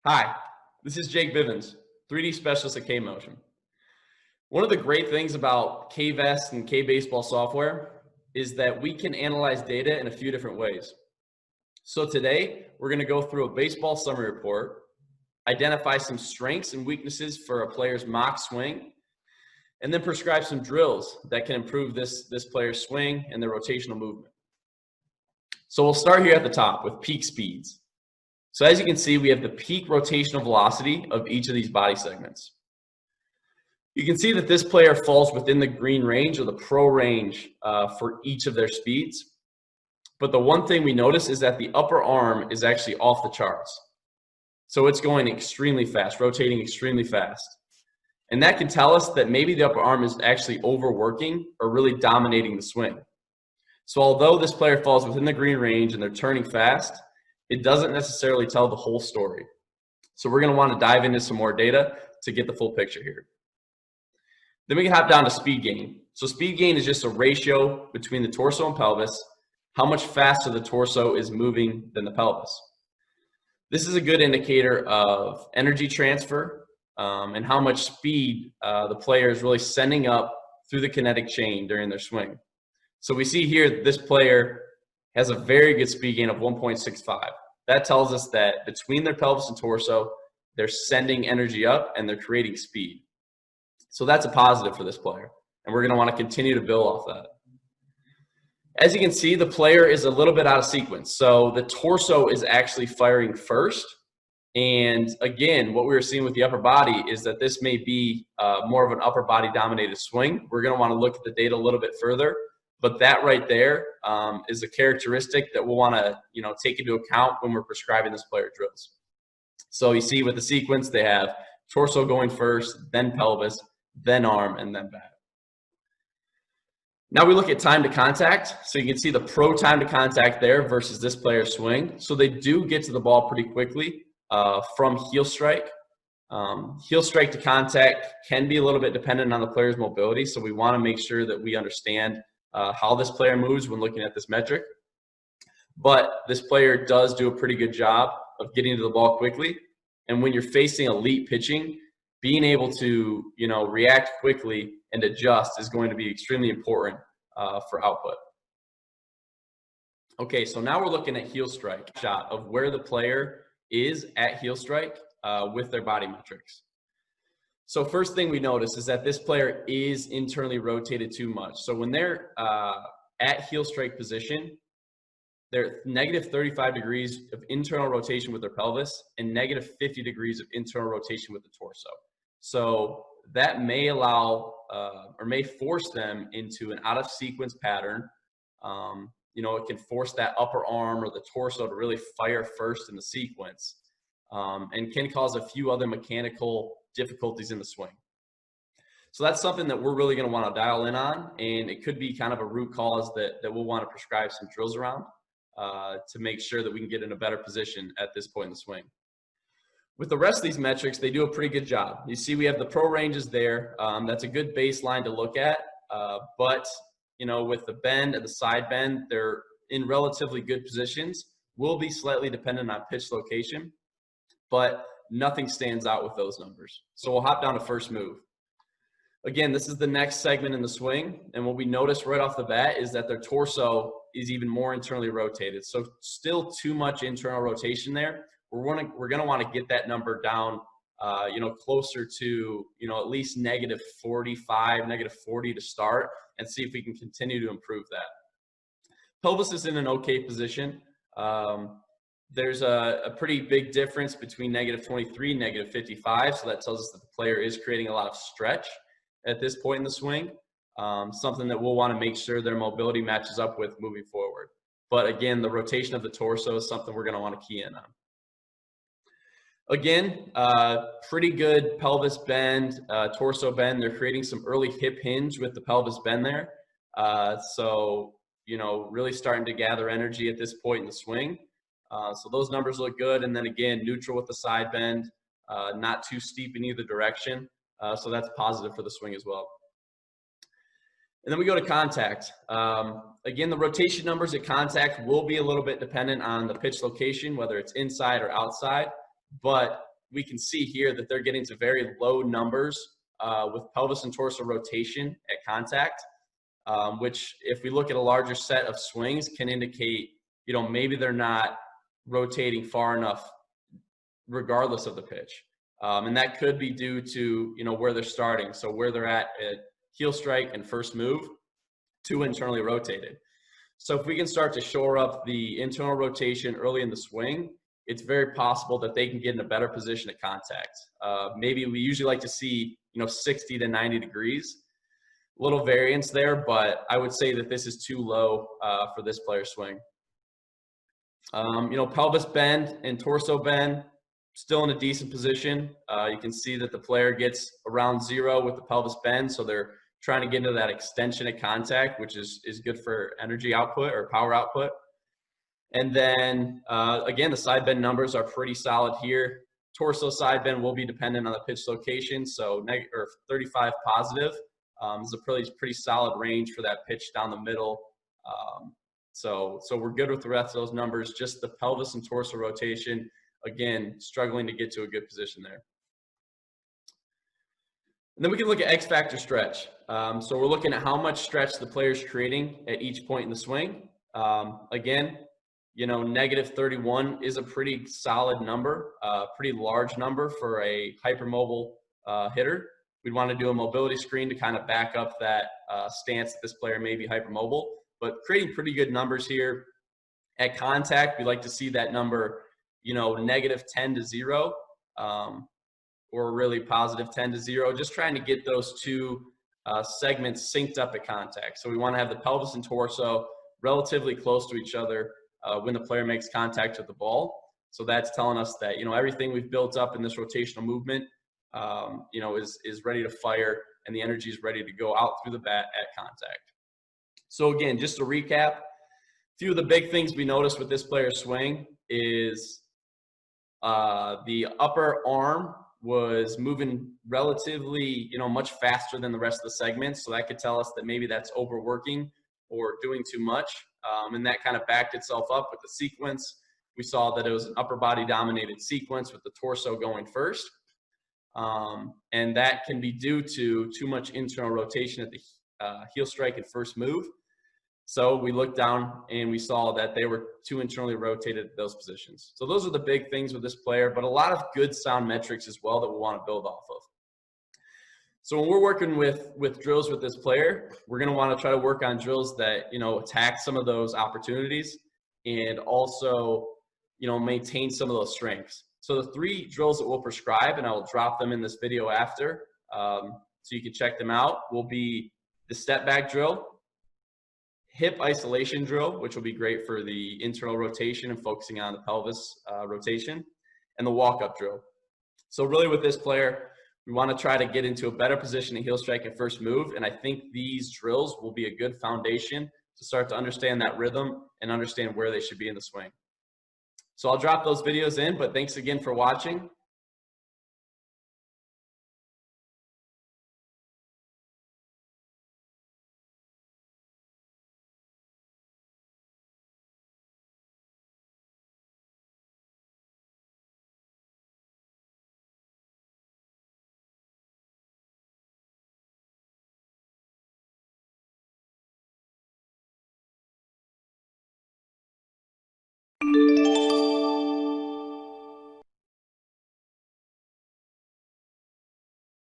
Hi, this is Jake Bivens, 3D specialist at K-Motion. One of the great things about K-Vest and K-Baseball software is that we can analyze data in a few different ways. So today, we're going to go through a baseball summary report, identify some strengths and weaknesses for a player's mock swing, and then prescribe some drills that can improve this player's swing and their rotational movement. So we'll start here at the top with peak speeds. So as you can see, we have the peak rotational velocity of each of these body segments. You can see that this player falls within the green range or the pro range for each of their speeds. But the one thing we notice is that the upper arm is actually off the charts. So it's going extremely fast, rotating extremely fast. And that can tell us that maybe the upper arm is actually overworking or really dominating the swing. So although this player falls within the green range and they're turning fast, it doesn't necessarily tell the whole story. So we're going to want to dive into some more data to get the full picture here. Then we can hop down to speed gain. So speed gain is just a ratio between the torso and pelvis, how much faster the torso is moving than the pelvis. This is a good indicator of energy transfer and how much speed the player is really sending up through the kinetic chain during their swing. So we see here that this player has a very good speed gain of 1.65. That tells us that between their pelvis and torso, they're sending energy up and they're creating speed. So that's a positive for this player, and we're going to want to continue to build off that. As you can see, the player is a little bit out of sequence. So the torso is actually firing first. And again, what we were seeing with the upper body is that this may be more of an upper body dominated swing. We're going to want to look at the data a little bit further. But that right there is a characteristic that we'll want to, take into account when we're prescribing this player drills. So you see with the sequence, they have torso going first, then pelvis, then arm, and then back. Now we look at time to contact. So you can see the pro time to contact there versus this player's swing. So they do get to the ball pretty quickly from heel strike. Heel strike to contact can be a little bit dependent on the player's mobility. So we want to make sure that we understand how this player moves when looking at this metric. But this player does do a pretty good job of getting to the ball quickly. And when you're facing elite pitching, being able to, react quickly and adjust is going to be extremely important for output. Okay, so now we're looking at heel strike shot of where the player is at heel strike with their body metrics. So first thing we notice is that this player is internally rotated too much. So when they're at heel strike position, they're negative 35 degrees of internal rotation with their pelvis and negative 50 degrees of internal rotation with the torso. So that may allow or may force them into an out of sequence pattern. It can force that upper arm or the torso to really fire first in the sequence and can cause a few other mechanical difficulties in the swing. So that's something that we're really going to want to dial in on, and it could be kind of a root cause that we'll want to prescribe some drills around to make sure that we can get in a better position at this point in the swing. With the rest of these metrics, they do a pretty good job. You see we have the pro ranges there. That's a good baseline to look at, but with the bend and the side bend, they're in relatively good positions. Will be slightly dependent on pitch location, but nothing stands out with those numbers. So we'll hop down to first move. Again, this is the next segment in the swing, and what we notice right off the bat is that their torso is even more internally rotated. So still too much internal rotation there. We're gonna want to get that number down, closer to at least negative 45, negative 40 to start, and see if we can continue to improve that. Pelvis is in an okay position. There's a pretty big difference between negative 23 and negative 55. So that tells us that the player is creating a lot of stretch at this point in the swing, something that we'll want to make sure their mobility matches up with moving forward. But again, the rotation of the torso is something we're going to want to key in on. Again, pretty good pelvis bend, torso bend. They're creating some early hip hinge with the pelvis bend there. So, really starting to gather energy at this point in the swing. So those numbers look good. And then again, neutral with the side bend, not too steep in either direction. So that's positive for the swing as well. And then we go to contact. Again, the rotation numbers at contact will be a little bit dependent on the pitch location, whether it's inside or outside. But we can see here that they're getting to very low numbers with pelvis and torso rotation at contact, which if we look at a larger set of swings can indicate, maybe they're not rotating far enough regardless of the pitch. And that could be due to, where they're starting. So where they're at heel strike and first move, too internally rotated. So if we can start to shore up the internal rotation early in the swing, it's very possible that they can get in a better position at contact. Maybe we usually like to see, 60 to 90 degrees, a little variance there, but I would say that this is too low for this player's swing. Pelvis bend and torso bend, still in a decent position. You can see that the player gets around 0 with the pelvis bend, so they're trying to get into that extension at contact, which is good for energy output or power output. And then, again, the side bend numbers are pretty solid here. Torso side bend will be dependent on the pitch location, so 35 positive is a pretty solid range for that pitch down the middle. So we're good with the rest of those numbers. Just the pelvis and torso rotation, again, struggling to get to a good position there. And then we can look at X factor stretch. So we're looking at how much stretch the player's creating at each point in the swing. Again, negative 31 is a pretty solid number, pretty large number for a hypermobile hitter. We'd want to do a mobility screen to kind of back up that stance that this player may be hypermobile, but creating pretty good numbers here. At contact, we like to see that number, negative 10 to 0, or really positive 10 to 0, just trying to get those two segments synced up at contact. So we want to have the pelvis and torso relatively close to each other when the player makes contact with the ball. So that's telling us that, everything we've built up in this rotational movement, is ready to fire, and the energy is ready to go out through the bat at contact. So again, just to recap, a few of the big things we noticed with this player's swing is the upper arm was moving relatively, much faster than the rest of the segments. So that could tell us that maybe that's overworking or doing too much. And that kind of backed itself up with the sequence. We saw that it was an upper body dominated sequence with the torso going first. And that can be due to too much internal rotation at the heel strike and first move. So we looked down and we saw that they were too internally rotated at those positions. So those are the big things with this player, but a lot of good sound metrics as well that we want to build off of. So when we're working with drills with this player, we're going to want to try to work on drills that, attack some of those opportunities and also, maintain some of those strengths. So the 3 drills that we'll prescribe, and I will drop them in this video after, so you can check them out, will be the step back drill, hip isolation drill, which will be great for the internal rotation and focusing on the pelvis rotation, and the walk-up drill. So really with this player, we want to try to get into a better position at heel strike and first move, and I think these drills will be a good foundation to start to understand that rhythm and understand where they should be in the swing. So I'll drop those videos in, but thanks again for watching.